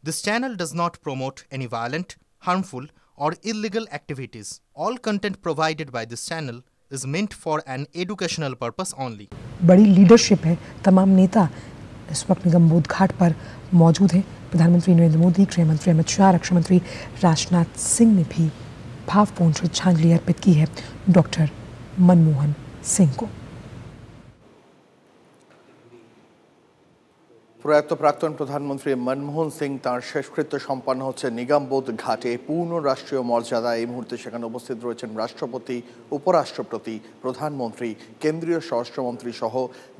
This channel does not promote any violent, harmful, or illegal activities. All content provided by this channel is meant for an educational purpose only. बड़ी leadership है, तमाम नेता इस वक्त निगमबोध घाट पर मौजूद हैं। प्रधानमंत्री नरेंद्र मोदी, गृह मंत्री अमित शाह, रक्षा मंत्री राजनाथ सिंह ने भी भावपूर्ण श्रद्धांजलि अर्पित की है डॉक्टर मनमोहन सिंह को। প্রয়াত প্রাক্তন প্রধানমন্ত্রী মনমোহন সিং তার শেষকৃত্য সম্পন্ন হচ্ছে নিগমবোধ ঘাটে পূর্ণ রাষ্ট্রীয় মর্যাদা। এই মুহূর্তে সেখানে উপস্থিত রয়েছেন রাষ্ট্রপতি, উপরাষ্ট্রপতি, প্রধানমন্ত্রী, কেন্দ্রীয় স্বরাষ্ট্রমন্ত্রী সহ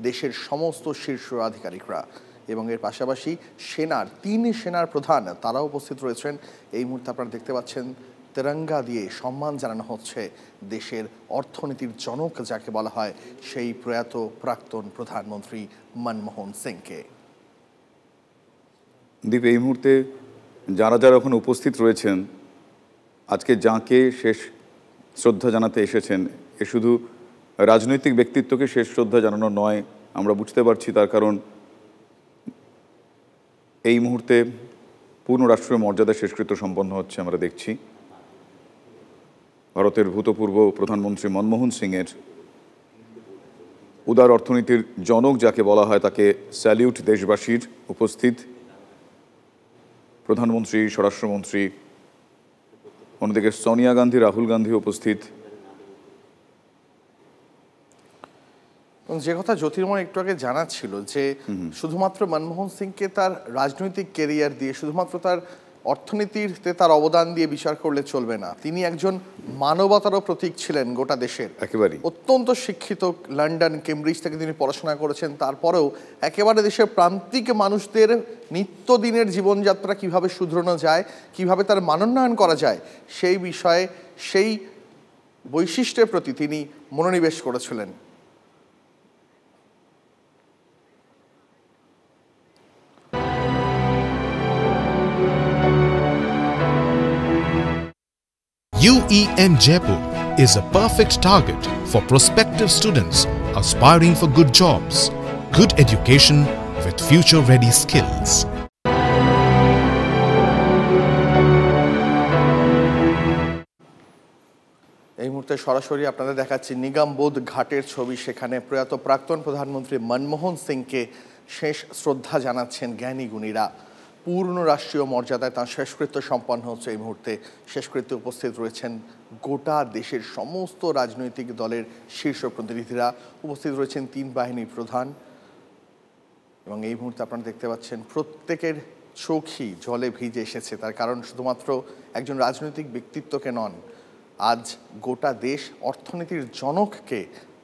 দেশের সমস্ত শীর্ষ আধিকারিকরা এবং এর পাশাপাশি তিন সেনার প্রধান তারাও উপস্থিত রয়েছেন। এই মুহূর্তে আপনারা দেখতে পাচ্ছেন তেরঙ্গা দিয়ে সম্মান জানানো হচ্ছে দেশের অর্থনীতির জনক যাকে বলা হয় সেই প্রয়াত প্রাক্তন প্রধানমন্ত্রী মনমোহন সিংকে। দীপ, এই মুহূর্তে যারা যারা ওখানে উপস্থিত রয়েছেন আজকে যাকে শেষ শ্রদ্ধা জানাতে এসেছেন, এ শুধু রাজনৈতিক ব্যক্তিত্বকে শেষ শ্রদ্ধা জানানো নয়, আমরা বুঝতে পারছি তার কারণ এই মুহূর্তে পূর্ণ রাষ্ট্রীয় মর্যাদা শেষকৃত্য সম্পন্ন হচ্ছে। আমরা দেখছি ভারতের ভূতপূর্ব প্রধানমন্ত্রী মনমোহন সিংয়ের উদার অর্থনীতির জনক যাকে বলা হয় তাকে স্যালিউট দেশবাসীর উপস্থিত প্রধানমন্ত্রী, স্বরাষ্ট্রমন্ত্রী, অন্যদিকে সোনিয়া গান্ধী, রাহুল গান্ধী উপস্থিত। যে কথা জ্যোতির্ময় একটু আগে জানাচ্ছিল যে শুধুমাত্র মনমোহন সিংকে তার রাজনৈতিক কেরিয়ার দিয়ে, শুধুমাত্র তার অর্থনীতিতে তার অবদান দিয়ে বিচার করলে চলবে না। তিনি একজন মানবতারও প্রতীক ছিলেন গোটা দেশের। একেবারে অত্যন্ত শিক্ষিত, লন্ডন, কেমব্রিজ থেকে তিনি পড়াশোনা করেছেন। তারপরেও একেবারে দেশের প্রান্তিক মানুষদের নিত্যদিনের জীবনযাত্রা কিভাবে শুধরানো যায়, কিভাবে তার মানোন্নয়ন করা যায়, সেই বিষয়ে, সেই বৈশিষ্ট্যের প্রতি তিনি মনোনিবেশ করেছিলেন। UEN Jaipur is a perfect target for prospective students aspiring for good jobs, good education with future-ready skills. এই মুহূর্তে সরাসরি আপনাদের দেখাচ্ছি নিগমবোধ ঘাটের ছবি। সেখানে প্রয়াত প্রাক্তন প্রধানমন্ত্রী মনমোহন সিংকে শেষ শ্রদ্ধা জানাচ্ছেন জ্ঞানী গুণীরা। পূর্ণ রাষ্ট্রীয় মর্যাদায় তাঁর শেষকৃত্য সম্পন্ন হচ্ছে। এই মুহূর্তে শেষকৃত্যে উপস্থিত রয়েছেন গোটা দেশের সমস্ত রাজনৈতিক দলের শীর্ষ প্রতিনিধিরা, উপস্থিত রয়েছেন তিন বাহিনীর প্রধান এবং এই মুহূর্তে আপনারা দেখতে পাচ্ছেন প্রত্যেকের চোখই জলে ভিজে এসেছে। তার কারণ শুধুমাত্র একজন রাজনৈতিক ব্যক্তিত্বকে নন, আজ গোটা দেশ অর্থনীতির জনককে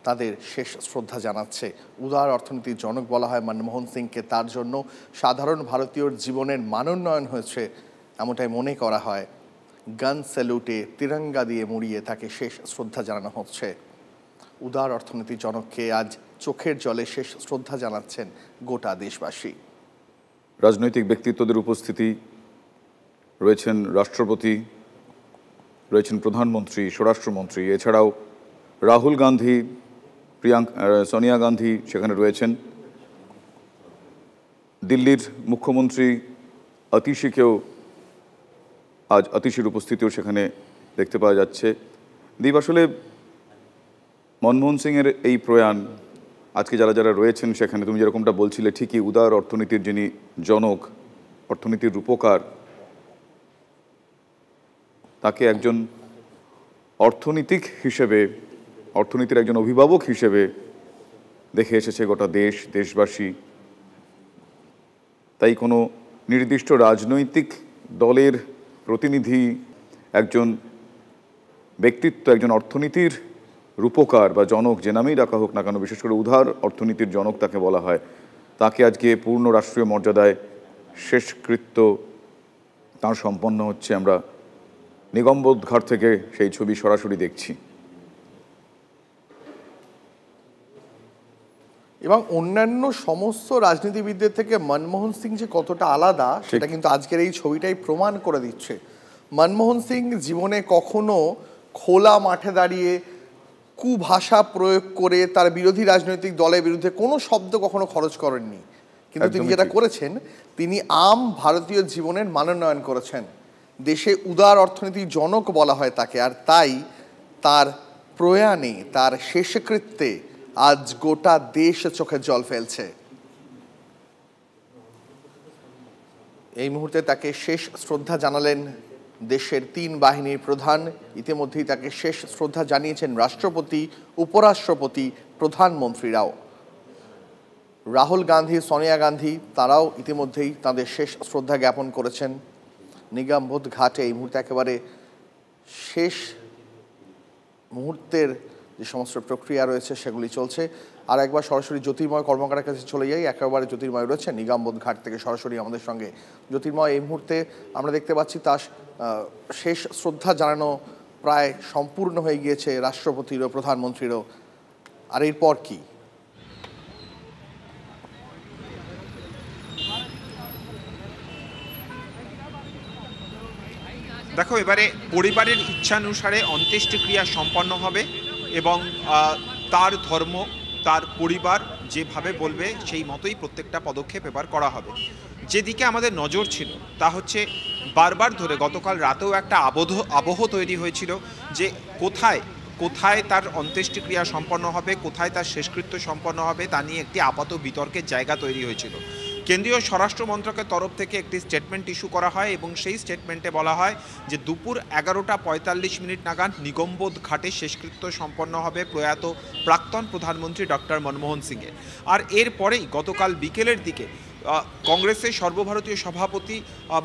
তাদের শেষ শ্রদ্ধা জানাচ্ছে। উদার অর্থনীতির জনক বলা হয় মনমোহন সিংকে। তার জন্য সাধারণ ভারতীয়র জীবনের মানোন্নয়ন হয়েছে এমনটাই মনে করা হয়। গান স্যালুটে তিরঙ্গা দিয়ে মুড়িয়ে তাকে শেষ শ্রদ্ধা জানানো হচ্ছে। উদার অর্থনীতির জনককে আজ চোখের জলে শেষ শ্রদ্ধা জানাচ্ছেন গোটা দেশবাসী। রাজনৈতিক ব্যক্তিত্বদের উপস্থিতি রয়েছেন রাষ্ট্রপতি, রয়েছেন প্রধানমন্ত্রী, স্বরাষ্ট্রমন্ত্রী, এছাড়াও রাহুল গান্ধী, সোনিয়া গান্ধী সেখানে রয়েছেন। দিল্লির মুখ্যমন্ত্রী আতিশিকেও আজ আতিশির উপস্থিতিও সেখানে দেখতে পাওয়া যাচ্ছে। দীপ, আসলে মনমোহন সিংয়ের এই প্রয়াণ আজকে যারা যারা রয়েছেন সেখানে তুমি যেরকমটা বলছিলে ঠিকই, উদার অর্থনীতির যিনি জনক, অর্থনীতির রূপকার, তাকে একজন অর্থনীতিক হিসেবে, অর্থনীতির একজন অভিভাবক হিসেবে দেখে এসেছে গোটা দেশবাসী। তাই কোনো নির্দিষ্ট রাজনৈতিক দলের প্রতিনিধি, একজন ব্যক্তিত্ব, একজন অর্থনীতির রূপকার বা জনক, যে নামেই রাখা হোক না কেন, বিশেষ করে উদার অর্থনীতির জনক তাকে বলা হয়, তাকে আজকে পূর্ণ রাষ্ট্রীয় মর্যাদায় শেষকৃত্য তাঁর সম্পন্ন হচ্ছে। আমরা নিগমবোধ ঘাট থেকে সেই ছবি সরাসরি দেখছি। এবং অন্যান্য সমস্ত রাজনীতিবিদদের থেকে মনমোহন সিং যে কতটা আলাদা সেটা কিন্তু আজকের এই ছবিটাই প্রমাণ করে দিচ্ছে। মনমোহন সিং জীবনে কখনো খোলা মাঠে দাঁড়িয়ে কুভাষা প্রয়োগ করে তার বিরোধী রাজনৈতিক দলের বিরুদ্ধে কোনো শব্দ কখনো খরচ করেননি। কিন্তু তিনি যেটা করেছেন, তিনি আম ভারতীয় জীবনের মানোন্নয়ন করেছেন। দেশে উদার অর্থনীতির জনক বলা হয় তাকে, আর তাই তার প্রয়াণে, তার শেষকৃত্যে আজ গোটা দেশ চোখে জল ফেলছে। এই মুহূর্তে তাকে শেষ শ্রদ্ধা জানালেন দেশের 3 বাহিনীর প্রধান। ইতিমধ্যেই তাকে শেষ শ্রদ্ধা জানিয়েছেন রাষ্ট্রপতি, উপরাষ্ট্রপতি, প্রধানমন্ত্রীরাও। রাহুল গান্ধী, সোনিয়া গান্ধী তারাও ইতিমধ্যেই তাদের শেষ শ্রদ্ধা জ্ঞাপন করেছেন। নিগমবোধ ঘাটে এই মুহূর্তে একেবারে শেষ মুহূর্তের যে সমস্ত প্রক্রিয়া রয়েছে সেগুলি চলছে। আর একবার সরাসরি জ্যোতির্ময় কর্মকারের কাছে চলে যাই। একেবারে জ্যোতির্ময় রয়েছে নিগমবোধ ঘাট থেকে সরাসরি আমাদের সঙ্গে। জ্যোতির্ময়, এই মুহূর্তে আমরা দেখতে পাচ্ছি তার শেষ শ্রদ্ধা জানানো প্রায় সম্পূর্ণ হয়ে গিয়েছে রাষ্ট্রপতিরও, প্রধানমন্ত্রীরও। আর এরপর কি? দেখো, এবারে পরিবারের ইচ্ছানুসারে অন্ত্যেষ্টিক্রিয়া সম্পন্ন হবে এবং তার ধর্ম, তার পরিবার যেভাবে বলবে সেই মতোই প্রত্যেকটা পদক্ষেপ এবার করা হবে। যেদিকে আমাদের নজর ছিল তা হচ্ছে বারবার ধরে গতকাল রাতেও একটা আবহ তৈরি হয়েছিল যে কোথায় তার অন্ত্যেষ্টিক্রিয়া সম্পন্ন হবে, কোথায় তার শেষকৃত্য সম্পন্ন হবে, তা নিয়ে একটি আপাত বিতর্কের জায়গা তৈরি হয়েছিল। কেন্দ্রীয় স্বরাষ্ট্র মন্ত্রকের তরফ থেকে একটি স্টেটমেন্ট ইস্যু করা হয় এবং সেই স্টেটমেন্টে বলা হয় যে দুপুর 11:45 নাগাদ নিগমবোধ ঘাটে শেষকৃত্য সম্পন্ন হবে প্রয়াত প্রাক্তন প্রধানমন্ত্রী ডক্টর মনমোহন সিংয়ের। আর এরপরেই গতকাল বিকেলের দিকে কংগ্রেসের সর্বভারতীয় সভাপতি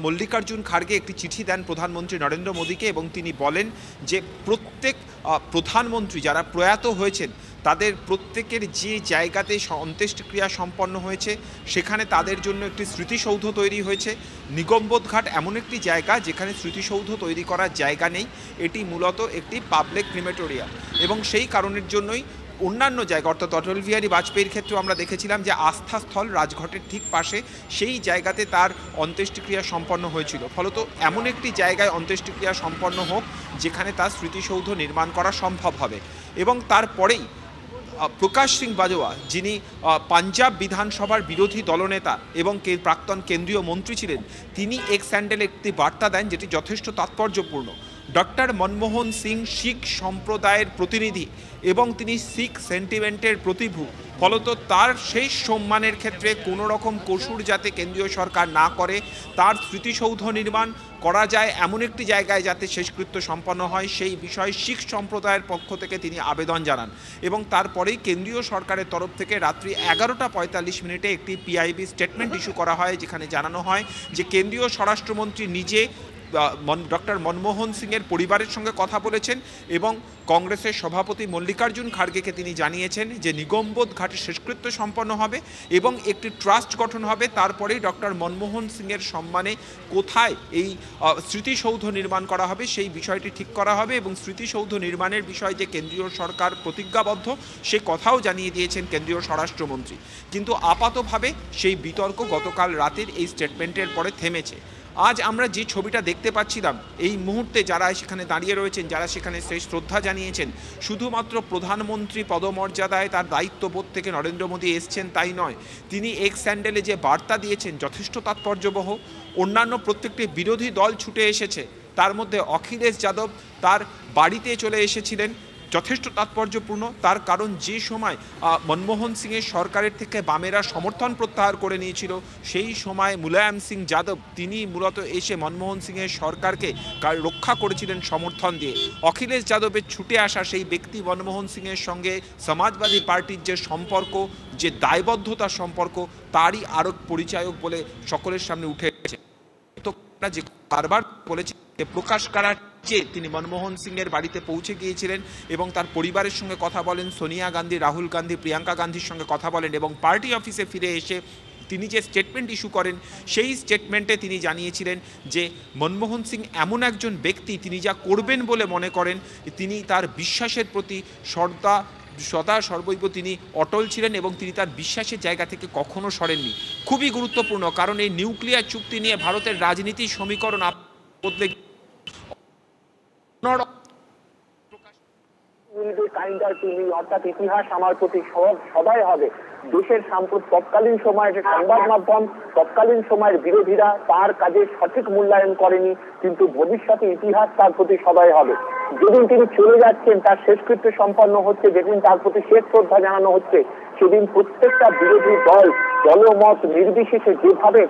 মল্লিকার্জুন খাড়গে একটি চিঠি দেন প্রধানমন্ত্রী নরেন্দ্র মোদীকে এবং তিনি বলেন যে প্রত্যেক প্রধানমন্ত্রী যারা প্রয়াত হয়েছেন তাদের প্রত্যেকের যে জায়গাতে অন্ত্যেষ্টিক্রিয়া সম্পন্ন হয়েছে সেখানে তাদের জন্য একটি স্মৃতিসৌধ তৈরি হয়েছে। নিগমবোধ ঘাট এমন একটি জায়গা যেখানে স্মৃতিসৌধ তৈরি করার জায়গা নেই, এটি মূলত একটি পাবলিক ক্রিমেটোরিয়াম এবং সেই কারণের জন্যই অন্যান্য জায়গা অর্থাৎ অটল বিহারী বাজপেয়ীর ক্ষেত্রেও আমরা দেখেছিলাম যে আস্থাস্থল রাজঘাটের ঠিক পাশে সেই জায়গাতে তার অন্ত্যেষ্টিক্রিয়া সম্পন্ন হয়েছিল। ফলত এমন একটি জায়গায় অন্ত্যেষ্টিক্রিয়া সম্পন্ন হোক যেখানে তার স্মৃতিসৌধ নির্মাণ করা সম্ভব হবে। এবং তারপরেই প্রকাশ সিং বাজওয়া, যিনি পাঞ্জাব বিধানসভার বিরোধী দলনেতা এবং প্রাক্তন কেন্দ্রীয় মন্ত্রী ছিলেন, তিনি এক্স হ্যান্ডেলে একটি বার্তা দেন যেটি যথেষ্ট তাৎপর্যপূর্ণ। ডক্টর মনমোহন সিং শিখ সম্প্রদায়ের প্রতিনিধি এবং তিনি শিখ সেন্টিমেন্টের প্রতিভূ। ফলত তার শেষ সম্মানের ক্ষেত্রে কোনো রকম কসুর যাতে কেন্দ্রীয় সরকার না করে, তার স্মৃতিসৌধ নির্মাণ করা যায় এমন একটি জায়গায় যাতে শেষকৃত্য সম্পন্ন হয় সেই বিষয়ে শিখ সম্প্রদায়ের পক্ষ থেকে তিনি আবেদন জানান। এবং তারপরেই কেন্দ্রীয় সরকারের তরফ থেকে রাত্রি 11:45 একটি পিআইবি স্টেটমেন্ট ইস্যু করা হয় যেখানে জানানো হয় যে কেন্দ্রীয় স্বরাষ্ট্রমন্ত্রী নিজে ডক্টর মনমোহন সিংয়ের পরিবারের সঙ্গে কথা বলেছেন এবং কংগ্রেসের সভাপতি মল্লিকার্জুন খাড়গেকে তিনি জানিয়েছেন যে নিগমবোধ ঘাটে শেষকৃত্য সম্পন্ন হবে এবং একটি ট্রাস্ট গঠন হবে। তারপরেই ডক্টর মনমোহন সিংয়ের সম্মানে কোথায় এই স্মৃতিসৌধ নির্মাণ করা হবে সেই বিষয়টি ঠিক করা হবে এবং স্মৃতিসৌধ নির্মাণের বিষয়ে যে কেন্দ্রীয় সরকার প্রতিজ্ঞাবদ্ধ সে কথাও জানিয়ে দিয়েছেন কেন্দ্রীয় স্বরাষ্ট্রমন্ত্রী। কিন্তু আপাতভাবে সেই বিতর্ক গতকাল রাতের এই স্টেটমেন্টের পরে থেমেছে। আজ আমরা যে ছবিটা দেখতে পাচ্ছিলাম, এই মুহূর্তে যারা সেখানে দাঁড়িয়ে রয়েছেন, যারা সেখানে শেষ শ্রদ্ধা জানিয়েছেন, শুধুমাত্র প্রধানমন্ত্রী পদমর্যাদায় তার দায়িত্ববোধ থেকে নরেন্দ্র মোদী এসছেন তাই নয়, তিনি এক্স হ্যান্ডেলে যে বার্তা দিয়েছেন যথেষ্ট তাৎপর্যবহ। অন্যান্য প্রত্যেকটি বিরোধী দল ছুটে এসেছে, তার মধ্যে অখিলেশ যাদব তার বাড়িতে চলে এসেছিলেন, যথেষ্ট তাৎপর্যপূর্ণ। তার কারণ যে সময় মনমোহন সিংয়ের সরকারের থেকে বামেরা সমর্থন প্রত্যাহার করে নিয়েছিল সেই সময় মুলায়ম সিং যাদব তিনি মূলত এসে মনমোহন সিংয়ের সরকারকে রক্ষা করেছিলেন সমর্থন দিয়ে। অখিলেশ যাদবের ছুটে আসা সেই ব্যক্তি মনমোহন সিংয়ের সঙ্গে সমাজবাদী পার্টির যে সম্পর্ক, যে দায়বদ্ধতার সম্পর্ক, তারই আরও পরিচায়ক বলে সকলের সামনে উঠে এসেছে। তো যে বারবার বলেছে যে প্রকাশ কারাট তিনি মনমোহন সিংয়ের বাড়িতে পৌঁছে গিয়েছিলেন এবং তার পরিবারের সঙ্গে কথা বলেন, সোনিয়া গান্ধী, রাহুল গান্ধী, প্রিয়াঙ্কা গান্ধীর সঙ্গে কথা বলেন এবং পার্টি অফিসে ফিরে এসে তিনি যে স্টেটমেন্ট ইস্যু করেন সেই স্টেটমেন্টে তিনি জানিয়েছিলেন যে মনমোহন সিং এমন একজন ব্যক্তি তিনি যা করবেন বলে মনে করেন, তিনি তার বিশ্বাসের প্রতি সদা সর্বৈব তিনি অটল ছিলেন এবং তিনি তার বিশ্বাসের জায়গা থেকে কখনো সরেননি। খুবই গুরুত্বপূর্ণ, কারণ এই নিউক্লিয়ার চুক্তি নিয়ে ভারতের রাজনীতির সমীকরণ বদলে অর্থাৎ ইতিহাস আমার প্রতি সদয় হবে দেশের তৎকালীন সময়ের সংবাদ মাধ্যম, তৎকালীন সময়ের বিরোধীরা তার কাজের সঠিক মূল্যায়ন করেনি, কিন্তু ভবিষ্যতে ইতিহাস তার প্রতি সদয় হবে। যেদিন তিনি চলে যাচ্ছেন, তার শেষকৃত্য সম্পন্ন হচ্ছে, যেদিন তার প্রতি শেষ শ্রদ্ধা জানানো হচ্ছে, সেদিন প্রত্যেকটা বিরোধী দল দলমত নির্বিশেষে যেভাবে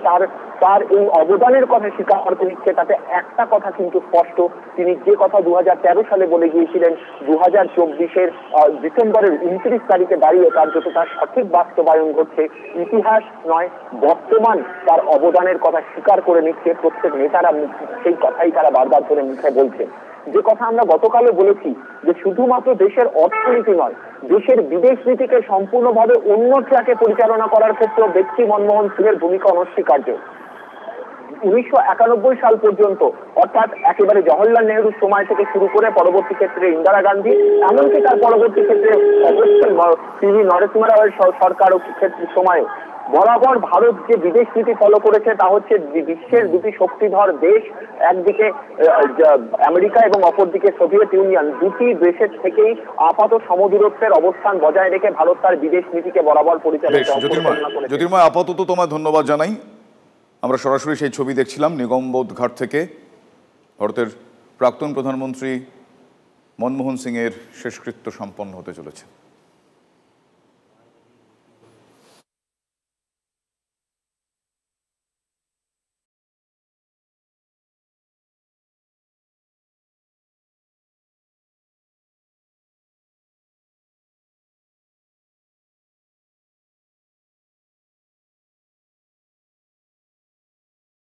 তার এই অবদানের কথা স্বীকার করতে নিচ্ছে, তাতে একটা কথা কিন্তু স্পষ্ট, তিনি যে কথা 2013 সালে বলে গিয়েছিলেন 2024-এর ডিসেম্বরের 29 তারিখে দাঁড়িয়ে তার সঠিক বাস্তবায়ন ঘটছে। ইতিহাস নয়, বর্তমান তার অবদানের কথা স্বীকার করে নিচ্ছে প্রত্যেক নেতারা, সেই কথাই তারা বারবার করে মুখে বলছে। যে কথা আমরা গতকালও বলেছি যে শুধুমাত্র দেশের অর্থনীতি নয়, দেশের বিদেশ নীতিকে সম্পূর্ণভাবে অন্য ট্র্যাকে পরিচালনা করার ক্ষেত্রেও ব্যক্তি মনমোহন সিংয়ের ভূমিকা অনস্বীকার্য। 1991 সাল পর্যন্ত, অর্থাৎ একেবারে জওহরলাল নেহরুর সময় থেকে শুরু করে পরবর্তী ক্ষেত্রে ইন্দিরা গান্ধী, এমনকি তার পরবর্তী ক্ষেত্রে অবশ্যই পিভি নরসিংহ রাওয়ের সরকার ক্ষেত্রে সময়ে বরাবর ভারত যে বিদেশ নীতি ফলো করেছে তা হচ্ছে বিশ্বের দুটি শক্তিধর দেশ, একদিকে আমেরিকা এবং অপরদিকে সোভিয়েত ইউনিয়ন, দুটি দেশের থেকেই আপাত সমদূরত্বের অবস্থান বজায় রেখে ভারত তার বিদেশ নীতিকে বরাবর পরিচালনা করে। জ্যোতির্ময়, আপাতত তোমায় ধন্যবাদ জানাই। আমরা সরাসরি সেই ছবি দেখছিলাম নিগমবোধ ঘাট থেকে। ভারতের প্রাক্তন প্রধানমন্ত্রী মনমোহন সিংয়ের শেষকৃত্য সম্পন্ন হতে চলেছে।